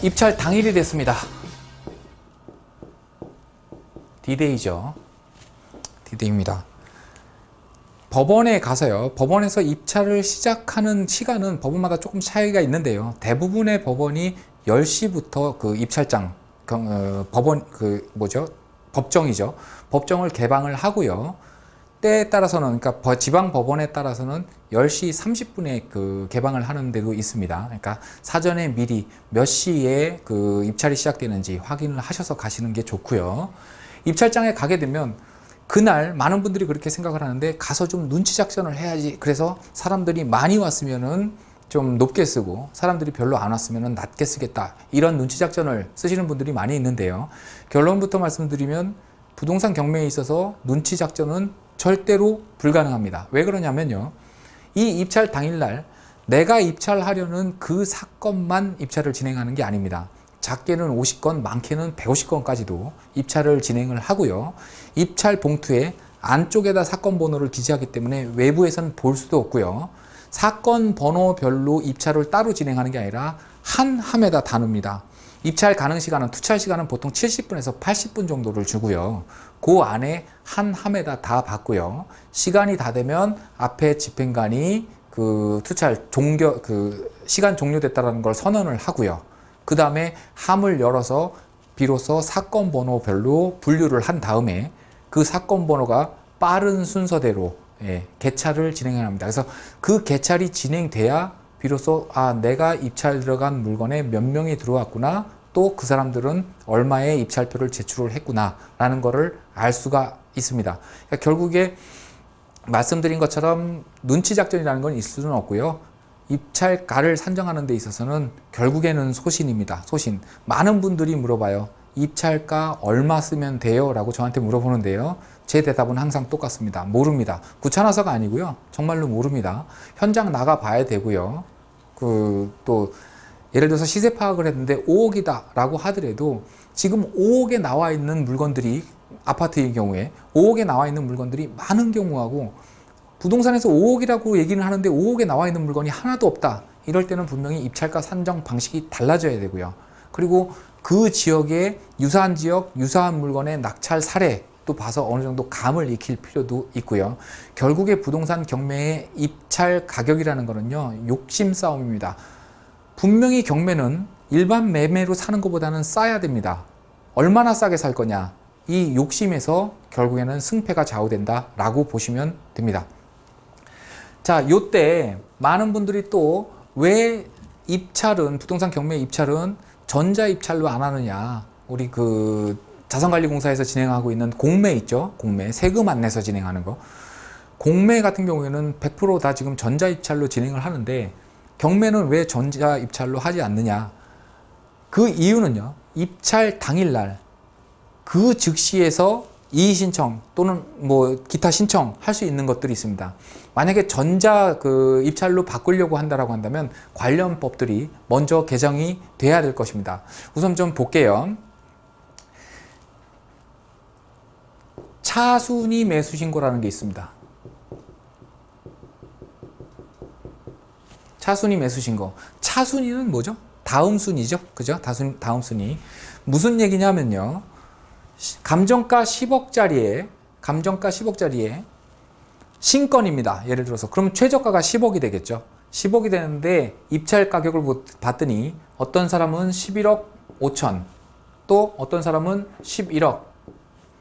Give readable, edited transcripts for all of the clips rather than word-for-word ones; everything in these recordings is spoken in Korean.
입찰 당일이 됐습니다. D-Day죠. D-Day입니다. 법원에 가서요. 법원에서 입찰을 시작하는 시간은 법원마다 조금 차이가 있는데요. 대부분의 법원이 10시부터 그 입찰장, 법원, 법정이죠. 법정을 개방을 하고요. 때에 따라서는, 그러니까 지방법원에 따라서는 10시 30분에 그 개방을 하는 데도 있습니다. 그러니까 사전에 미리 몇 시에 그 입찰이 시작되는지 확인을 하셔서 가시는 게 좋고요. 입찰장에 가게 되면 그날 많은 분들이 그렇게 생각을 하는데, 가서 좀 눈치 작전을 해야지. 그래서 사람들이 많이 왔으면은 좀 높게 쓰고 사람들이 별로 안 왔으면은 낮게 쓰겠다. 이런 눈치 작전을 쓰시는 분들이 많이 있는데요. 결론부터 말씀드리면 부동산 경매에 있어서 눈치 작전은 절대로 불가능합니다. 왜 그러냐면요. 이 입찰 당일날 내가 입찰하려는 그 사건만 입찰을 진행하는 게 아닙니다. 작게는 50건, 많게는 150건까지도 입찰을 진행을 하고요. 입찰 봉투에 안쪽에다 사건 번호를 기재하기 때문에 외부에서는 볼 수도 없고요. 사건 번호별로 입찰을 따로 진행하는 게 아니라 한 함에다 다눕니다. 입찰 가능 시간은, 투찰 시간은 보통 70분에서 80분 정도를 주고요. 그 안에 한 함에다 다 받고요. 시간이 다 되면 앞에 집행관이 그 투찰 시간 종료됐다는 걸 선언을 하고요. 그 다음에 함을 열어서 비로소 사건 번호별로 분류를 한 다음에 그 사건 번호가 빠른 순서대로 개찰을 진행합니다. 그래서 그 개찰이 진행돼야 비로소 내가 입찰 들어간 물건에 몇 명이 들어왔구나, 또 그 사람들은 얼마의 입찰표를 제출을 했구나 라는 거를 알 수가 있습니다. 그러니까 결국에 말씀드린 것처럼 눈치 작전이라는 건 있을 수는 없고요. 입찰가를 산정하는 데 있어서는 결국에는 소신입니다. 소신. 많은 분들이 물어봐요. 입찰가 얼마 쓰면 돼요? 라고 저한테 물어보는데요. 제 대답은 항상 똑같습니다. 모릅니다. 귀찮아서가 아니고요. 정말로 모릅니다. 현장 나가 봐야 되고요. 또 예를 들어서 시세 파악을 했는데 5억이다 라고 하더라도 지금 5억에 나와 있는 물건들이, 아파트의 경우에 5억에 나와 있는 물건들이 많은 경우하고, 부동산에서 5억이라고 얘기는 하는데 5억에 나와 있는 물건이 하나도 없다. 이럴 때는 분명히 입찰가 산정 방식이 달라져야 되고요. 그리고 그 지역에 유사한 지역, 유사한 물건의 낙찰 사례 또 봐서 어느 정도 감을 익힐 필요도 있고요. 결국에 부동산 경매의 입찰 가격이라는 거는요, 욕심 싸움입니다. 분명히 경매는 일반 매매로 사는 것보다는 싸야 됩니다. 얼마나 싸게 살 거냐, 이 욕심에서 결국에는 승패가 좌우된다 라고 보시면 됩니다. 자, 요때 많은 분들이 또 왜 입찰은, 부동산 경매 입찰은 전자 입찰로 안 하느냐, 우리 그 자산관리공사에서 진행하고 있는 공매 있죠. 공매, 세금 안 내서 진행하는 거. 공매 같은 경우에는 100% 다 지금 전자 입찰로 진행을 하는데, 경매는 왜 전자 입찰로 하지 않느냐. 그 이유는요, 입찰 당일날 그 즉시에서 이의 신청 또는 뭐 기타 신청 할 수 있는 것들이 있습니다. 만약에 전자 입찰로 바꾸려고 한다라고 한다면 관련 법들이 먼저 개정이 돼야 될 것입니다. 우선 좀 볼게요. 차순위 매수 신고라는 게 있습니다. 차순위 매수 신고. 차순위는 뭐죠? 다음 순위죠. 그죠? 다음 순위. 무슨 얘기냐면요. 감정가 10억짜리에 신건입니다. 예를 들어서 그럼 최저가가 10억이 되겠죠. 10억이 되는데 입찰 가격을 봤더니 어떤 사람은 11억 5천, 또 어떤 사람은 11억,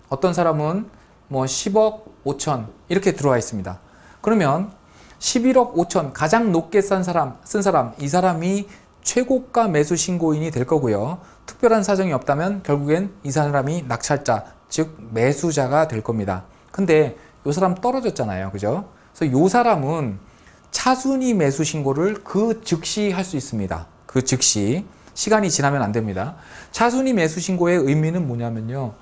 어떤 사람은 뭐 10억 5천 이렇게 들어와 있습니다. 그러면 11억 5천 가장 높게 쓴 사람, 이 사람이 최고가 매수 신고인이 될 거고요. 특별한 사정이 없다면 결국엔 이 사람이 낙찰자, 즉 매수자가 될 겁니다. 근데 이 사람 떨어졌잖아요. 그죠? 그래서 이 사람은 차순위 매수 신고를 그 즉시 할 수 있습니다. 그 즉시. 시간이 지나면 안 됩니다. 차순위 매수 신고의 의미는 뭐냐면요,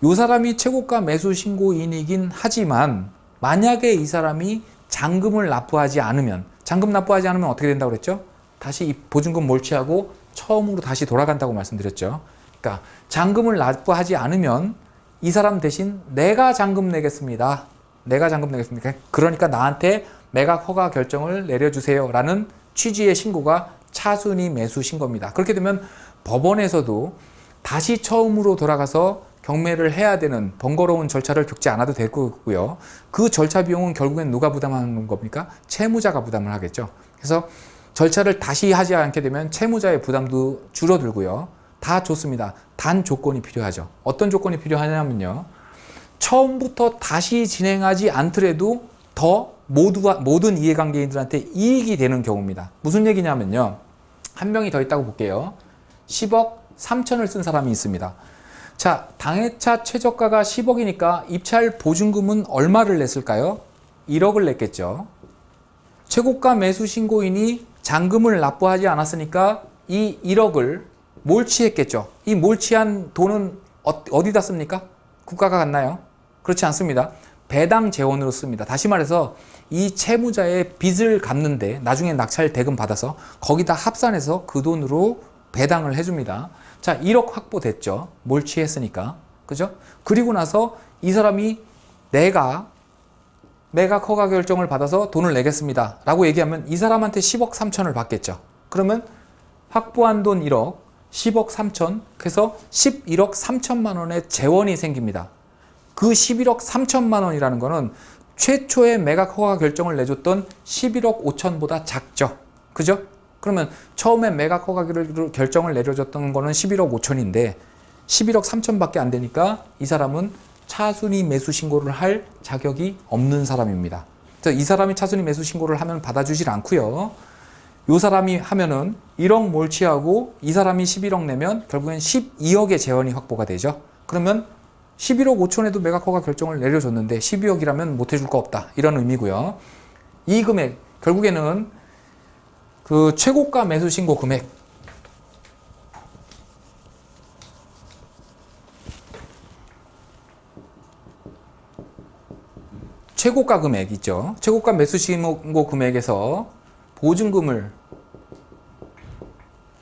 이 사람이 최고가 매수 신고인이긴 하지만 만약에 이 사람이 잔금을 납부하지 않으면, 잔금 납부하지 않으면 어떻게 된다고 그랬죠? 다시 이 보증금 몰취하고 처음으로 다시 돌아간다고 말씀드렸죠. 그러니까 잔금을 납부하지 않으면 이 사람 대신 내가 잔금 내겠습니다. 내가 잔금 내겠습니다. 그러니까 나한테 매각 허가 결정을 내려주세요 라는 취지의 신고가 차순위 매수 신고입니다. 그렇게 되면 법원에서도 다시 처음으로 돌아가서 경매를 해야 되는 번거로운 절차를 겪지 않아도 될 거고요. 그 절차 비용은 결국엔 누가 부담하는 겁니까? 채무자가 부담을 하겠죠. 그래서 절차를 다시 하지 않게 되면 채무자의 부담도 줄어들고요. 다 좋습니다. 단 조건이 필요하죠. 어떤 조건이 필요하냐면요. 처음부터 다시 진행하지 않더라도 더 모든 이해관계인들한테 이익이 되는 경우입니다. 무슨 얘기냐면요. 한 명이 더 있다고 볼게요. 10억 3천을 쓴 사람이 있습니다. 자, 당해차 최저가가 10억이니까 입찰 보증금은 얼마를 냈을까요? 1억을 냈겠죠. 최고가 매수 신고인이 잔금을 납부하지 않았으니까 이 1억을 몰취했겠죠. 이 몰취한 돈은 어디다 씁니까? 국가가 갖나요? 그렇지 않습니다. 배당 재원으로 씁니다. 다시 말해서 이 채무자의 빚을 갚는데 나중에 낙찰 대금 받아서 거기다 합산해서 그 돈으로 배당을 해줍니다. 자, 1억 확보됐죠. 몰취했으니까. 그죠? 그리고 나서 이 사람이 내가 매각 허가 결정을 받아서 돈을 내겠습니다 라고 얘기하면 이 사람한테 10억 3천을 받겠죠. 그러면 확보한 돈 1억, 10억 3천, 그래서 11억 3천만 원의 재원이 생깁니다. 그 11억 3천만 원이라는 거는 최초의 매각 허가 결정을 내줬던 11억 5천보다 작죠. 그죠? 그러면 처음에 매각 허가 결정을 내려줬던 거는 11억 5천인데 11억 3천밖에 안 되니까 이 사람은 차순위 매수 신고를 할 자격이 없는 사람입니다. 그래서 이 사람이 차순위 매수 신고를 하면 받아주질 않고요. 이 사람이 하면은 1억 몰취하고 이 사람이 11억 내면 결국엔 12억의 재원이 확보가 되죠. 그러면 11억 5천에도 매각 허가 결정을 내려줬는데 12억이라면 못 해줄 거 없다. 이런 의미고요. 이 금액 결국에는 그 최고가 매수 신고 금액 최고가 금액 있죠. 최고가 매수 신고 금액에서 보증금을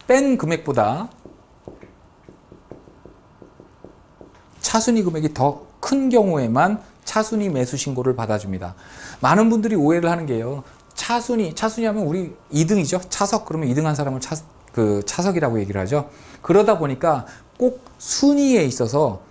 뺀 금액보다 차순위 금액이 더 큰 경우에만 차순위 매수 신고를 받아줍니다. 많은 분들이 오해를 하는 게요. 차순위 하면 우리 2등이죠. 차석 그러면 2등한 사람을 차석이라고 얘기를 하죠. 그러다 보니까 꼭 순위에 있어서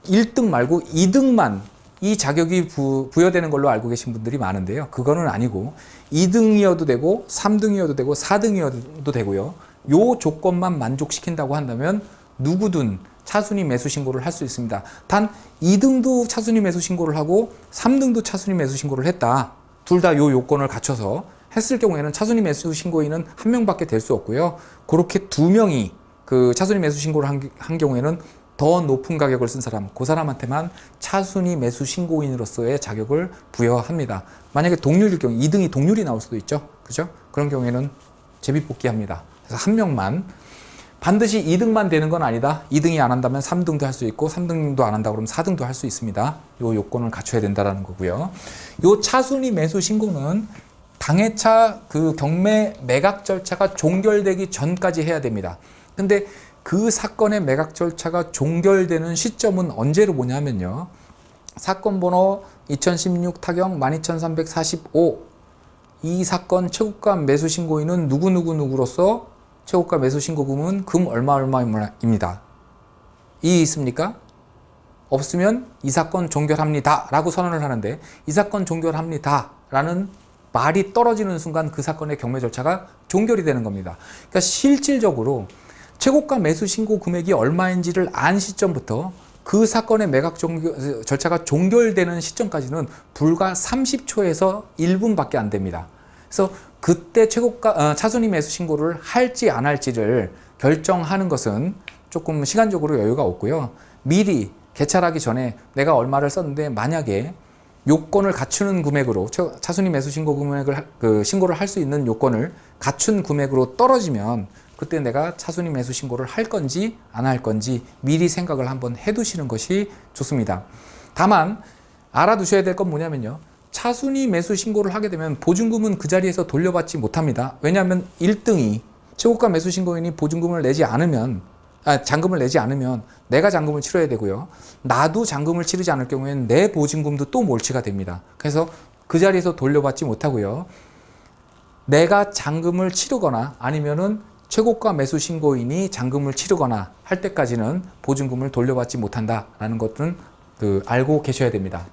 1등 말고 2등만 이 자격이 부여되는 걸로 알고 계신 분들이 많은데요. 그거는 아니고 2등이어도 되고 3등이어도 되고 4등이어도 되고요. 요 조건만 만족시킨다고 한다면 누구든 차순위 매수 신고를 할 수 있습니다. 단 2등도 차순위 매수 신고를 하고 3등도 차순위 매수 신고를 했다. 둘 다 요 요건을 갖춰서 했을 경우에는 차순위 매수 신고인은 한 명밖에 될 수 없고요. 그렇게 두 명이 그 차순위 매수 신고를 한 경우에는 더 높은 가격을 쓴 사람, 그 사람한테만 차순위 매수 신고인으로서의 자격을 부여합니다. 만약에 동률일 경우 2등이 동률이 나올 수도 있죠. 그죠? 그런 경우에는 제비뽑기합니다. 그래서 한 명만 반드시 2등만 되는 건 아니다. 2등이 안 한다면 3등도 할 수 있고 3등도 안 한다 그러면 4등도 할 수 있습니다. 요 요건을 갖춰야 된다는 거고요. 요 차순위 매수 신고는 당해차 그 경매 매각 절차가 종결되기 전까지 해야 됩니다. 근데 그 사건의 매각 절차가 종결되는 시점은 언제로 보냐면요. 사건 번호 2016 타경 12345 이 사건 최고가 매수 신고인은 누구로서 최고가 매수 신고금은 금 얼마입니다. 이의 있습니까? 없으면 이 사건 종결합니다 라고 선언을 하는데 이 사건 종결합니다 라는 말이 떨어지는 순간 그 사건의 경매 절차가 종결이 되는 겁니다. 그러니까 실질적으로 최고가 매수 신고 금액이 얼마인지를 안 시점부터 그 사건의 매각 절차가 종결되는 시점까지는 불과 30초에서 1분밖에 안 됩니다. 그래서 그때 최고가 차순위 매수 신고를 할지 안 할지를 결정하는 것은 조금 시간적으로 여유가 없고요. 미리 개찰하기 전에 내가 얼마를 썼는데 만약에 요건을 갖추는 금액으로 차순위 매수 신고 금액을 신고를 할 수 있는 요건을 갖춘 금액으로 떨어지면 그때 내가 차순위 매수 신고를 할 건지 안 할 건지 미리 생각을 한번 해두시는 것이 좋습니다. 다만 알아두셔야 될 건 뭐냐면요. 차순위 매수 신고를 하게 되면 보증금은 그 자리에서 돌려받지 못합니다. 왜냐하면 1등이 최고가 매수 신고인이 보증금을 내지 않으면 잔금을 내지 않으면 내가 잔금을 치러야 되고요. 나도 잔금을 치르지 않을 경우에는 내 보증금도 또 몰취가 됩니다. 그래서 그 자리에서 돌려받지 못하고요. 내가 잔금을 치르거나 아니면은 최고가 매수 신고인이 잔금을 치르거나 할 때까지는 보증금을 돌려받지 못한다라는 것은 알고 계셔야 됩니다.